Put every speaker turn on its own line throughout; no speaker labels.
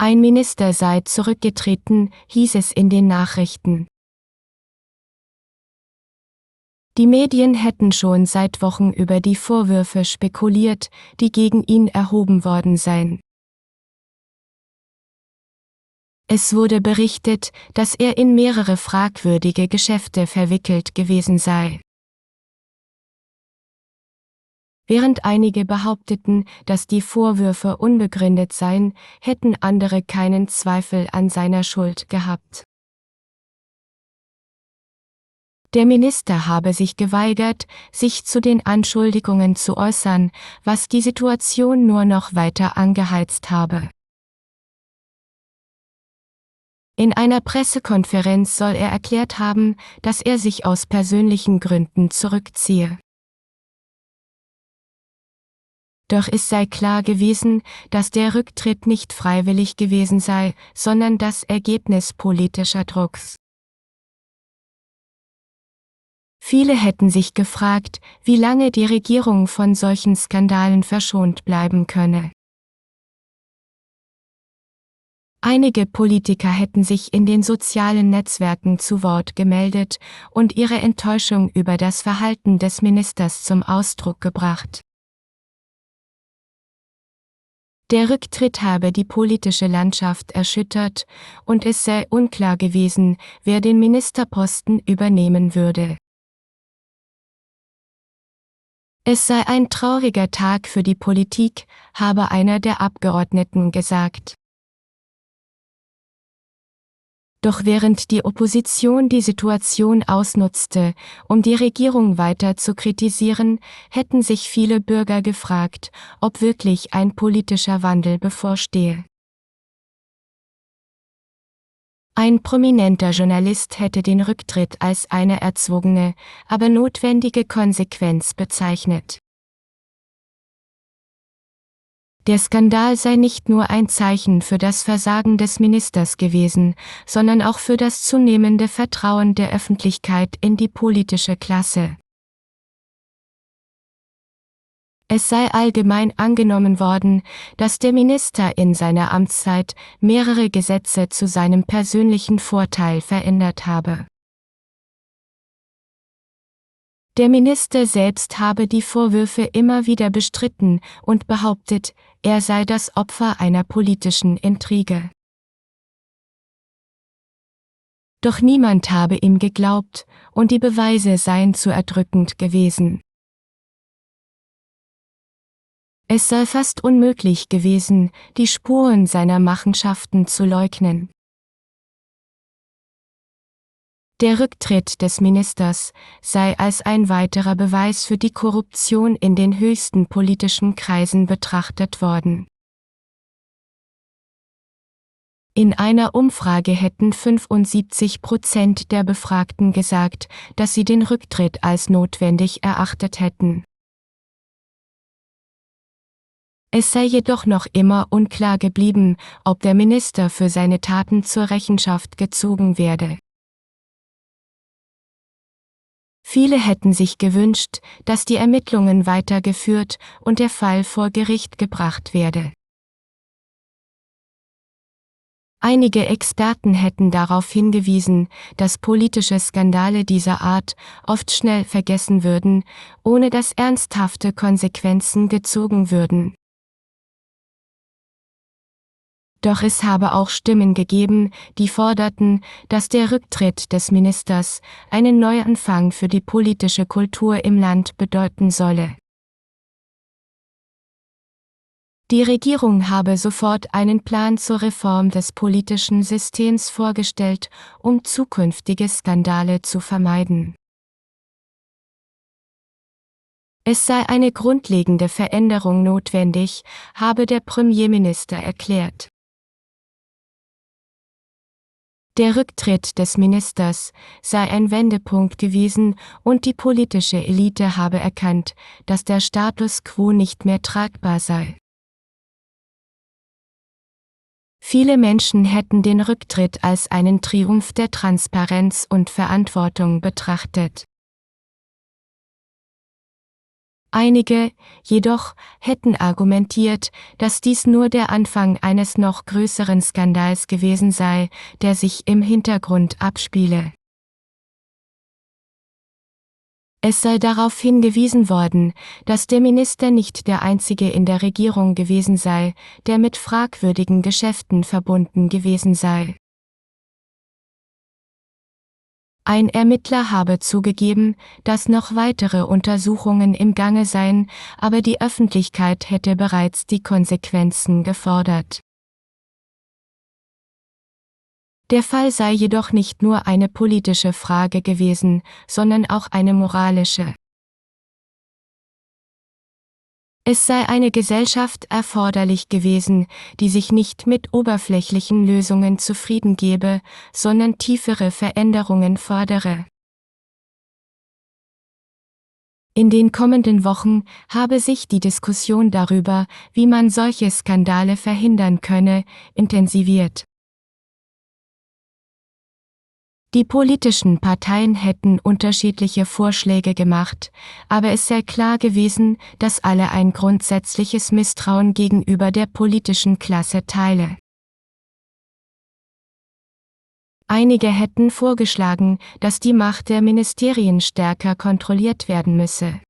Ein Minister sei zurückgetreten, hieß es in den Nachrichten. Die Medien hätten schon seit Wochen über die Vorwürfe spekuliert, die gegen ihn erhoben worden seien. Es wurde berichtet, dass er in mehrere fragwürdige Geschäfte verwickelt gewesen sei. Während einige behaupteten, dass die Vorwürfe unbegründet seien, hätten andere keinen Zweifel an seiner Schuld gehabt. Der Minister habe sich geweigert, sich zu den Anschuldigungen zu äußern, was die Situation nur noch weiter angeheizt habe. In einer Pressekonferenz soll er erklärt haben, dass er sich aus persönlichen Gründen zurückziehe. Doch es sei klar gewesen, dass der Rücktritt nicht freiwillig gewesen sei, sondern das Ergebnis politischer Drucks. Viele hätten sich gefragt, wie lange die Regierung von solchen Skandalen verschont bleiben könne. Einige Politiker hätten sich in den sozialen Netzwerken zu Wort gemeldet und ihre Enttäuschung über das Verhalten des Ministers zum Ausdruck gebracht. Der Rücktritt habe die politische Landschaft erschüttert und es sei unklar gewesen, wer den Ministerposten übernehmen würde. Es sei ein trauriger Tag für die Politik, habe einer der Abgeordneten gesagt. Doch während die Opposition die Situation ausnutzte, um die Regierung weiter zu kritisieren, hätten sich viele Bürger gefragt, ob wirklich ein politischer Wandel bevorstehe. Ein prominenter Journalist hätte den Rücktritt als eine erzwungene, aber notwendige Konsequenz bezeichnet. Der Skandal sei nicht nur ein Zeichen für das Versagen des Ministers gewesen, sondern auch für das zunehmende Vertrauen der Öffentlichkeit in die politische Klasse. Es sei allgemein angenommen worden, dass der Minister in seiner Amtszeit mehrere Gesetze zu seinem persönlichen Vorteil verändert habe. Der Minister selbst habe die Vorwürfe immer wieder bestritten und behauptet, er sei das Opfer einer politischen Intrige. Doch niemand habe ihm geglaubt, und die Beweise seien zu erdrückend gewesen. Es sei fast unmöglich gewesen, die Spuren seiner Machenschaften zu leugnen. Der Rücktritt des Ministers sei als ein weiterer Beweis für die Korruption in den höchsten politischen Kreisen betrachtet worden. In einer Umfrage hätten 75% der Befragten gesagt, dass sie den Rücktritt als notwendig erachtet hätten. Es sei jedoch noch immer unklar geblieben, ob der Minister für seine Taten zur Rechenschaft gezogen werde. Viele hätten sich gewünscht, dass die Ermittlungen weitergeführt und der Fall vor Gericht gebracht werde. Einige Experten hätten darauf hingewiesen, dass politische Skandale dieser Art oft schnell vergessen würden, ohne dass ernsthafte Konsequenzen gezogen würden. Doch es habe auch Stimmen gegeben, die forderten, dass der Rücktritt des Ministers einen Neuanfang für die politische Kultur im Land bedeuten solle. Die Regierung habe sofort einen Plan zur Reform des politischen Systems vorgestellt, um zukünftige Skandale zu vermeiden. Es sei eine grundlegende Veränderung notwendig, habe der Premierminister erklärt. Der Rücktritt des Ministers sei ein Wendepunkt gewesen und die politische Elite habe erkannt, dass der Status quo nicht mehr tragbar sei. Viele Menschen hätten den Rücktritt als einen Triumph der Transparenz und Verantwortung betrachtet. Einige, jedoch, hätten argumentiert, dass dies nur der Anfang eines noch größeren Skandals gewesen sei, der sich im Hintergrund abspiele. Es sei darauf hingewiesen worden, dass der Minister nicht der einzige in der Regierung gewesen sei, der mit fragwürdigen Geschäften verbunden gewesen sei. Ein Ermittler habe zugegeben, dass noch weitere Untersuchungen im Gange seien, aber die Öffentlichkeit hätte bereits die Konsequenzen gefordert. Der Fall sei jedoch nicht nur eine politische Frage gewesen, sondern auch eine moralische. Es sei eine Gesellschaft erforderlich gewesen, die sich nicht mit oberflächlichen Lösungen zufrieden gebe, sondern tiefere Veränderungen fordere. In den kommenden Wochen habe sich die Diskussion darüber, wie man solche Skandale verhindern könne, intensiviert. Die politischen Parteien hätten unterschiedliche Vorschläge gemacht, aber es sei klar gewesen, dass alle ein grundsätzliches Misstrauen gegenüber der politischen Klasse teile. Einige hätten vorgeschlagen, dass die Macht der Ministerien stärker kontrolliert werden müsse.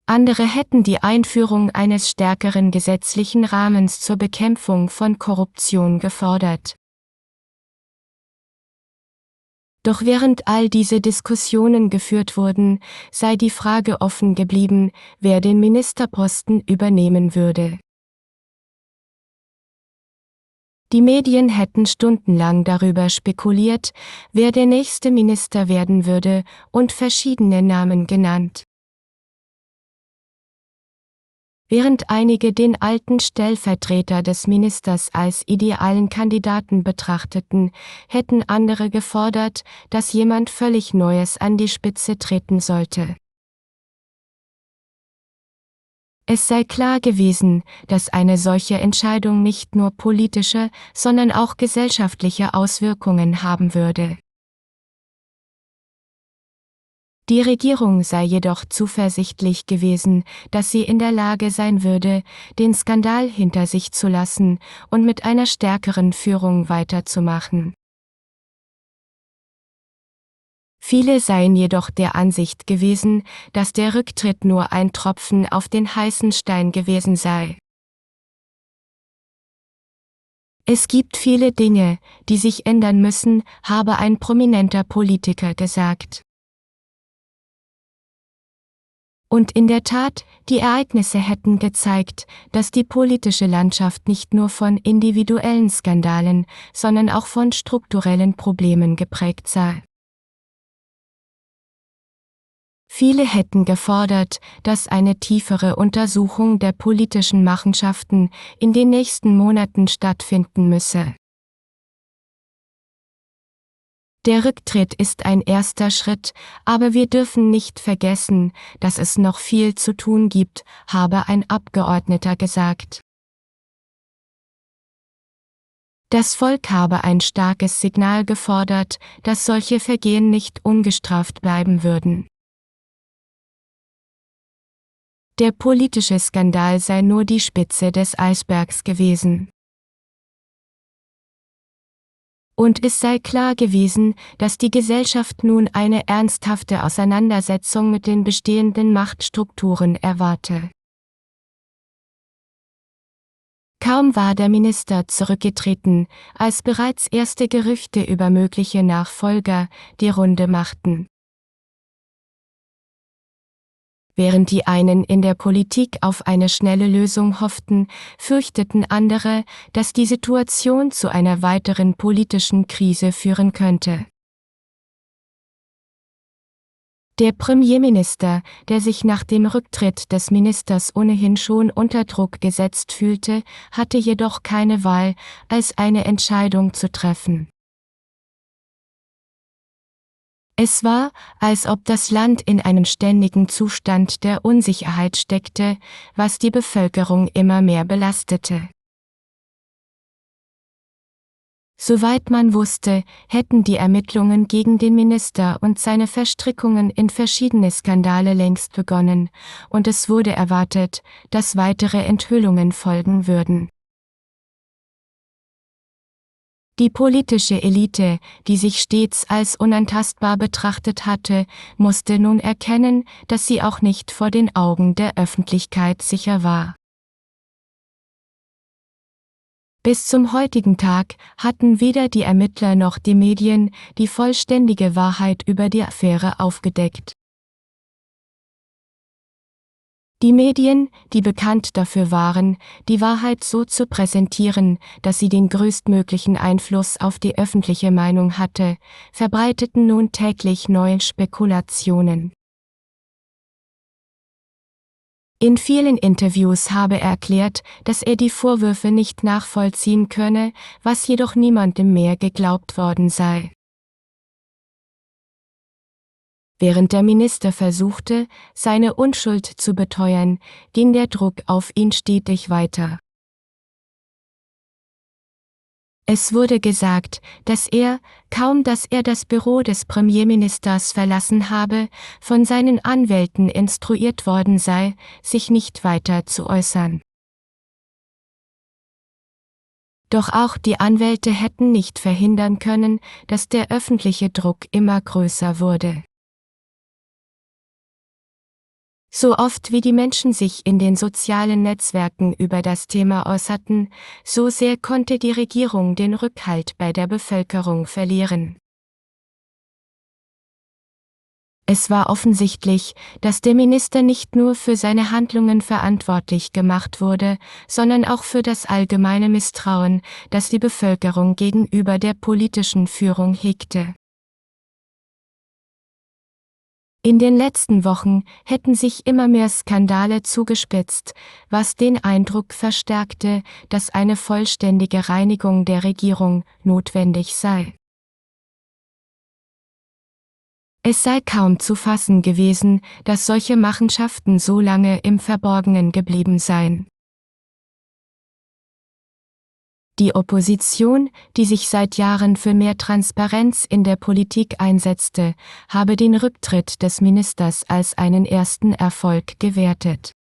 Andere hätten die Einführung eines stärkeren gesetzlichen Rahmens zur Bekämpfung von Korruption gefordert. Doch während all diese Diskussionen geführt wurden, sei die Frage offen geblieben, wer den Ministerposten übernehmen würde. Die Medien hätten stundenlang darüber spekuliert, wer der nächste Minister werden würde, und verschiedene Namen genannt. Während einige den alten Stellvertreter des Ministers als idealen Kandidaten betrachteten, hätten andere gefordert, dass jemand völlig Neues an die Spitze treten sollte. Es sei klar gewesen, dass eine solche Entscheidung nicht nur politische, sondern auch gesellschaftliche Auswirkungen haben würde. Die Regierung sei jedoch zuversichtlich gewesen, dass sie in der Lage sein würde, den Skandal hinter sich zu lassen und mit einer stärkeren Führung weiterzumachen. Viele seien jedoch der Ansicht gewesen, dass der Rücktritt nur ein Tropfen auf den heißen Stein gewesen sei. Es gibt viele Dinge, die sich ändern müssen, habe ein prominenter Politiker gesagt. Und in der Tat, die Ereignisse hätten gezeigt, dass die politische Landschaft nicht nur von individuellen Skandalen, sondern auch von strukturellen Problemen geprägt sei. Viele hätten gefordert, dass eine tiefere Untersuchung der politischen Machenschaften in den nächsten Monaten stattfinden müsse. Der Rücktritt ist ein erster Schritt, aber wir dürfen nicht vergessen, dass es noch viel zu tun gibt, habe ein Abgeordneter gesagt. Das Volk habe ein starkes Signal gefordert, dass solche Vergehen nicht ungestraft bleiben würden. Der politische Skandal sei nur die Spitze des Eisbergs gewesen. Und es sei klar gewesen, dass die Gesellschaft nun eine ernsthafte Auseinandersetzung mit den bestehenden Machtstrukturen erwarte. Kaum war der Minister zurückgetreten, als bereits erste Gerüchte über mögliche Nachfolger die Runde machten. Während die einen in der Politik auf eine schnelle Lösung hofften, fürchteten andere, dass die Situation zu einer weiteren politischen Krise führen könnte. Der Premierminister, der sich nach dem Rücktritt des Ministers ohnehin schon unter Druck gesetzt fühlte, hatte jedoch keine Wahl, als eine Entscheidung zu treffen. Es war, als ob das Land in einem ständigen Zustand der Unsicherheit steckte, was die Bevölkerung immer mehr belastete. Soweit man wusste, hätten die Ermittlungen gegen den Minister und seine Verstrickungen in verschiedene Skandale längst begonnen, und es wurde erwartet, dass weitere Enthüllungen folgen würden. Die politische Elite, die sich stets als unantastbar betrachtet hatte, musste nun erkennen, dass sie auch nicht vor den Augen der Öffentlichkeit sicher war. Bis zum heutigen Tag hatten weder die Ermittler noch die Medien die vollständige Wahrheit über die Affäre aufgedeckt. Die Medien, die bekannt dafür waren, die Wahrheit so zu präsentieren, dass sie den größtmöglichen Einfluss auf die öffentliche Meinung hatte, verbreiteten nun täglich neue Spekulationen. In vielen Interviews habe er erklärt, dass er die Vorwürfe nicht nachvollziehen könne, was jedoch niemandem mehr geglaubt worden sei. Während der Minister versuchte, seine Unschuld zu beteuern, ging der Druck auf ihn stetig weiter. Es wurde gesagt, dass kaum dass er das Büro des Premierministers verlassen habe, von seinen Anwälten instruiert worden sei, sich nicht weiter zu äußern. Doch auch die Anwälte hätten nicht verhindern können, dass der öffentliche Druck immer größer wurde. So oft wie die Menschen sich in den sozialen Netzwerken über das Thema äußerten, so sehr konnte die Regierung den Rückhalt bei der Bevölkerung verlieren. Es war offensichtlich, dass der Minister nicht nur für seine Handlungen verantwortlich gemacht wurde, sondern auch für das allgemeine Misstrauen, das die Bevölkerung gegenüber der politischen Führung hegte. In den letzten Wochen hätten sich immer mehr Skandale zugespitzt, was den Eindruck verstärkte, dass eine vollständige Reinigung der Regierung notwendig sei. Es sei kaum zu fassen gewesen, dass solche Machenschaften so lange im Verborgenen geblieben seien. Die Opposition, die sich seit Jahren für mehr Transparenz in der Politik einsetzte, habe den Rücktritt des Ministers als einen ersten Erfolg gewertet.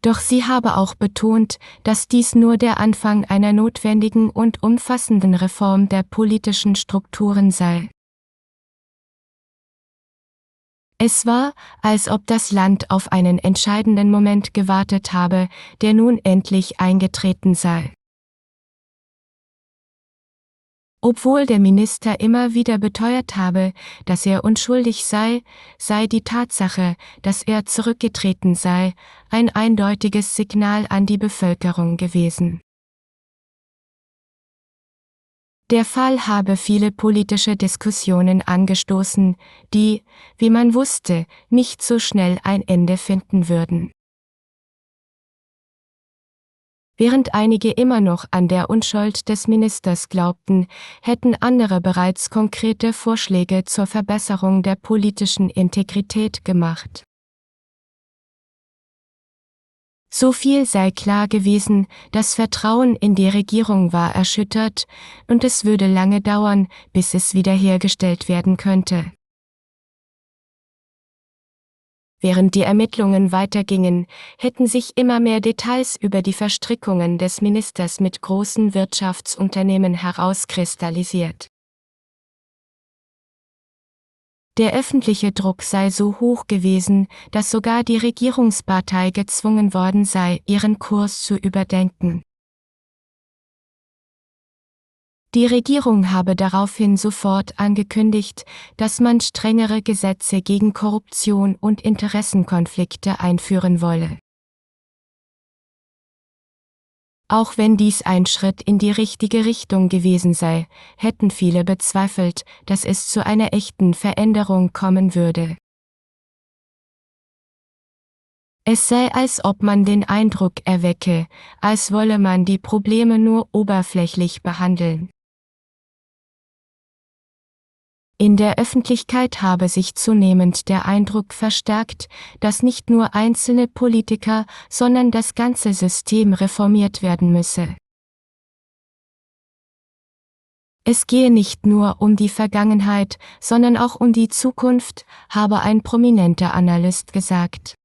Doch sie habe auch betont, dass dies nur der Anfang einer notwendigen und umfassenden Reform der politischen Strukturen sei. Es war, als ob das Land auf einen entscheidenden Moment gewartet habe, der nun endlich eingetreten sei. Obwohl der Minister immer wieder beteuert habe, dass er unschuldig sei, sei die Tatsache, dass er zurückgetreten sei, ein eindeutiges Signal an die Bevölkerung gewesen. Der Fall habe viele politische Diskussionen angestoßen, die, wie man wusste, nicht so schnell ein Ende finden würden. Während einige immer noch an der Unschuld des Ministers glaubten, hätten andere bereits konkrete Vorschläge zur Verbesserung der politischen Integrität gemacht. So viel sei klar gewesen, das Vertrauen in die Regierung war erschüttert, und es würde lange dauern, bis es wiederhergestellt werden könnte. Während die Ermittlungen weitergingen, hätten sich immer mehr Details über die Verstrickungen des Ministers mit großen Wirtschaftsunternehmen herauskristallisiert. Der öffentliche Druck sei so hoch gewesen, dass sogar die Regierungspartei gezwungen worden sei, ihren Kurs zu überdenken. Die Regierung habe daraufhin sofort angekündigt, dass man strengere Gesetze gegen Korruption und Interessenkonflikte einführen wolle. Auch wenn dies ein Schritt in die richtige Richtung gewesen sei, hätten viele bezweifelt, dass es zu einer echten Veränderung kommen würde. Es sei, als ob man den Eindruck erwecke, als wolle man die Probleme nur oberflächlich behandeln. In der Öffentlichkeit habe sich zunehmend der Eindruck verstärkt, dass nicht nur einzelne Politiker, sondern das ganze System reformiert werden müsse. Es gehe nicht nur um die Vergangenheit, sondern auch um die Zukunft, habe ein prominenter Analyst gesagt.